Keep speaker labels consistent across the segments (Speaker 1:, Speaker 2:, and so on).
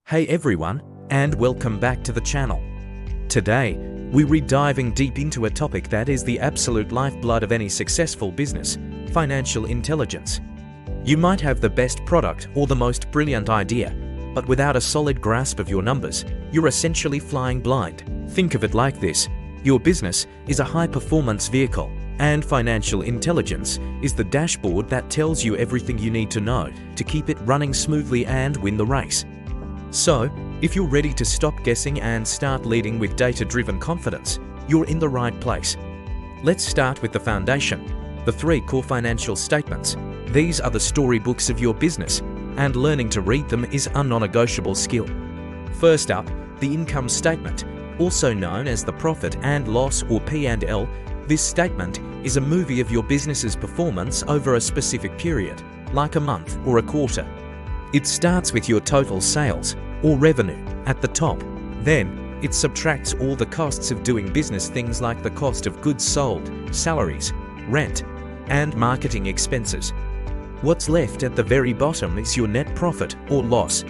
Speaker 1: Hey everyone, and welcome back to the channel. Today, we're diving deep into a topic that is the absolute lifeblood of any successful business: financial intelligence. You might have the best product or the most brilliant idea, but without a solid grasp of your numbers, you're essentially flying blind. Think of it like this: your business is a high-performance vehicle, and financial intelligence is the dashboard that tells you everything you need to know to keep it running smoothly and win the race. So, if you're ready to stop guessing and start leading with data-driven confidence, you're in the right place. Let's start with the foundation, the 3 core financial statements. These are the storybooks of your business, and learning to read them is a non-negotiable skill. First up, the income statement, also known as the profit and loss or P&L. This statement is a movie of your business's performance over a specific period, like a month or a quarter. It starts with your total sales, or revenue, at the top. Then, it subtracts all the costs of doing business, things like the cost of goods sold, salaries, rent, and marketing expenses. What's left at the very bottom is your net profit or loss.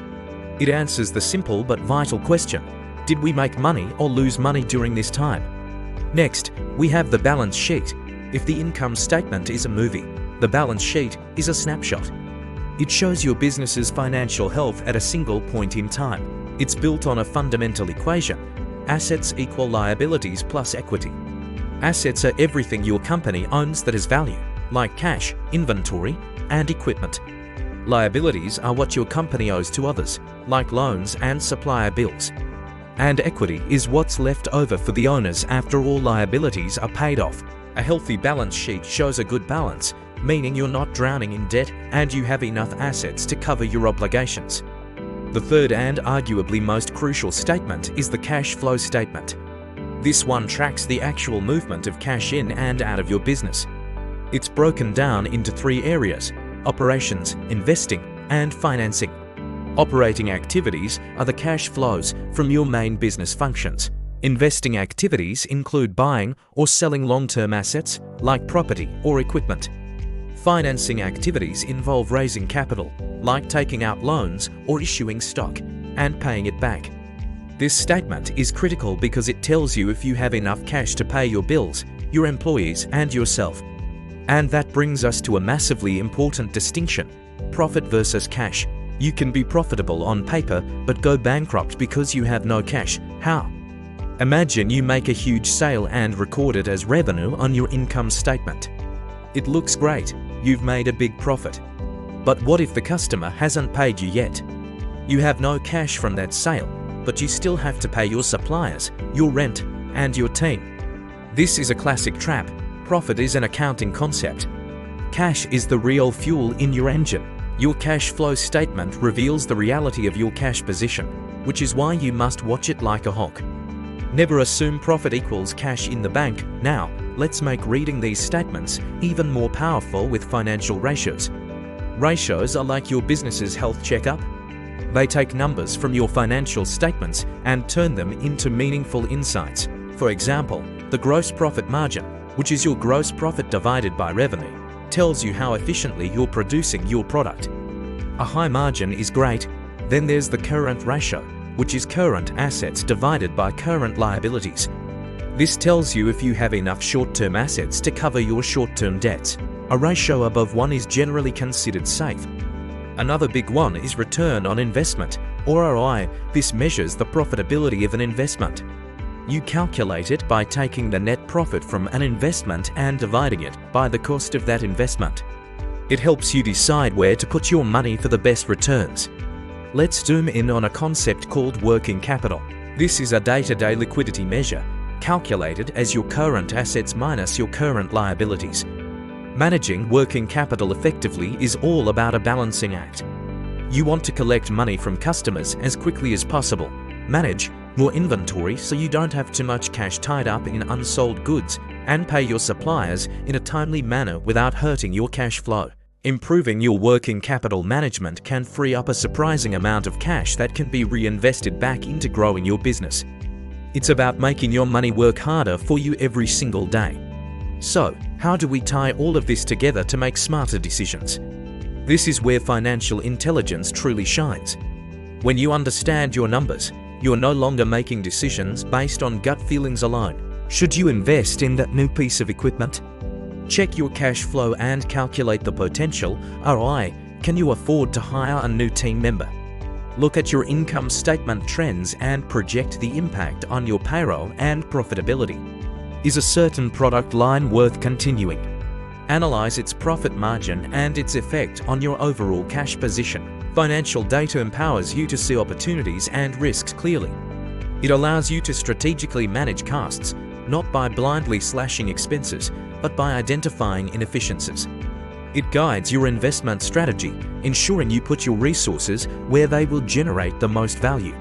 Speaker 1: It answers the simple but vital question: did we make money or lose money during this time? Next, we have the balance sheet. If the income statement is a movie, the balance sheet is a snapshot. It shows your business's financial health at a single point in time. It's built on a fundamental equation: assets equal liabilities plus equity. Assets are everything your company owns that has value, like cash, inventory, and equipment. Liabilities are what your company owes to others, like loans and supplier bills. And equity is what's left over for the owners after all liabilities are paid off. A healthy balance sheet shows a good balance, meaning you're not drowning in debt and you have enough assets to cover your obligations. The third and arguably most crucial statement is the cash flow statement. This one tracks the actual movement of cash in and out of your business. It's broken down into 3 areas: operations, investing, and financing. Operating activities are the cash flows from your main business functions. Investing activities include buying or selling long-term assets like property or equipment. Financing activities involve raising capital, like taking out loans or issuing stock, and paying it back. This statement is critical because it tells you if you have enough cash to pay your bills, your employees, and yourself. And that brings us to a massively important distinction: profit versus cash. You can be profitable on paper but go bankrupt because you have no cash. How? Imagine you make a huge sale and record it as revenue on your income statement. It looks great, you've made a big profit. But what if the customer hasn't paid you yet? You have no cash from that sale, but you still have to pay your suppliers, your rent, and your team. This is a classic trap. Profit is an accounting concept. Cash is the real fuel in your engine. Your cash flow statement reveals the reality of your cash position, which is why you must watch it like a hawk. Never assume profit equals cash in the bank. Now, let's make reading these statements even more powerful with financial ratios. Ratios are like your business's health checkup. They take numbers from your financial statements and turn them into meaningful insights. For example, the gross profit margin, which is your gross profit divided by revenue, tells you how efficiently you're producing your product. A high margin is great. Then there's the current ratio, which is current assets divided by current liabilities. This tells you if you have enough short-term assets to cover your short-term debts. A ratio above 1 is generally considered safe. Another big one is return on investment, or ROI. This measures the profitability of an investment. You calculate it by taking the net profit from an investment and dividing it by the cost of that investment. It helps you decide where to put your money for the best returns. Let's zoom in on a concept called working capital. This is a day-to-day liquidity measure, calculated as your current assets minus your current liabilities. Managing working capital effectively is all about a balancing act. You want to collect money from customers as quickly as possible, manage your inventory so you don't have too much cash tied up in unsold goods, and pay your suppliers in a timely manner without hurting your cash flow. Improving your working capital management can free up a surprising amount of cash that can be reinvested back into growing your business. It's about making your money work harder for you every single day. So, how do we tie all of this together to make smarter decisions? This is where financial intelligence truly shines. When you understand your numbers, you're no longer making decisions based on gut feelings alone. Should you invest in that new piece of equipment? Check your cash flow and calculate the potential ROI. Can you afford to hire a new team member? Look at your income statement trends and project the impact on your payroll and profitability. Is a certain product line worth continuing? Analyze its profit margin and its effect on your overall cash position. Financial data empowers you to see opportunities and risks clearly. It allows you to strategically manage costs, not by blindly slashing expenses, but by identifying inefficiencies. It guides your investment strategy, ensuring you put your resources where they will generate the most value.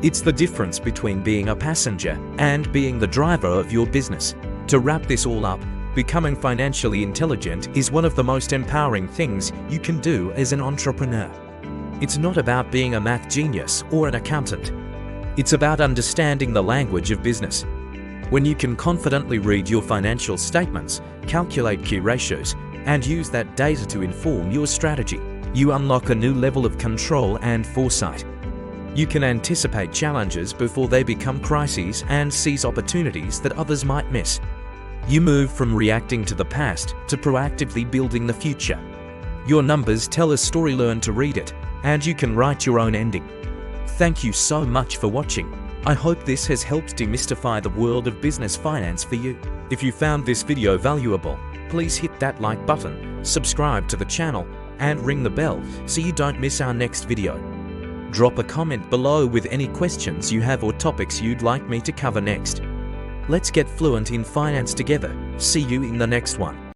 Speaker 1: It's the difference between being a passenger and being the driver of your business. To wrap this all up, becoming financially intelligent is one of the most empowering things you can do as an entrepreneur. It's not about being a math genius or an accountant. It's about understanding the language of business. When you can confidently read your financial statements, calculate key ratios, and use that data to inform your strategy, you unlock a new level of control and foresight. You can anticipate challenges before they become crises and seize opportunities that others might miss. You move from reacting to the past to proactively building the future. Your numbers tell a story, learn to read it, and you can write your own ending. Thank you so much for watching. I hope this has helped demystify the world of business finance for you. If you found this video valuable, please hit that like button, subscribe to the channel, and ring the bell so you don't miss our next video. Drop a comment below with any questions you have or topics you'd like me to cover next. Let's get fluent in finance together. See you in the next one.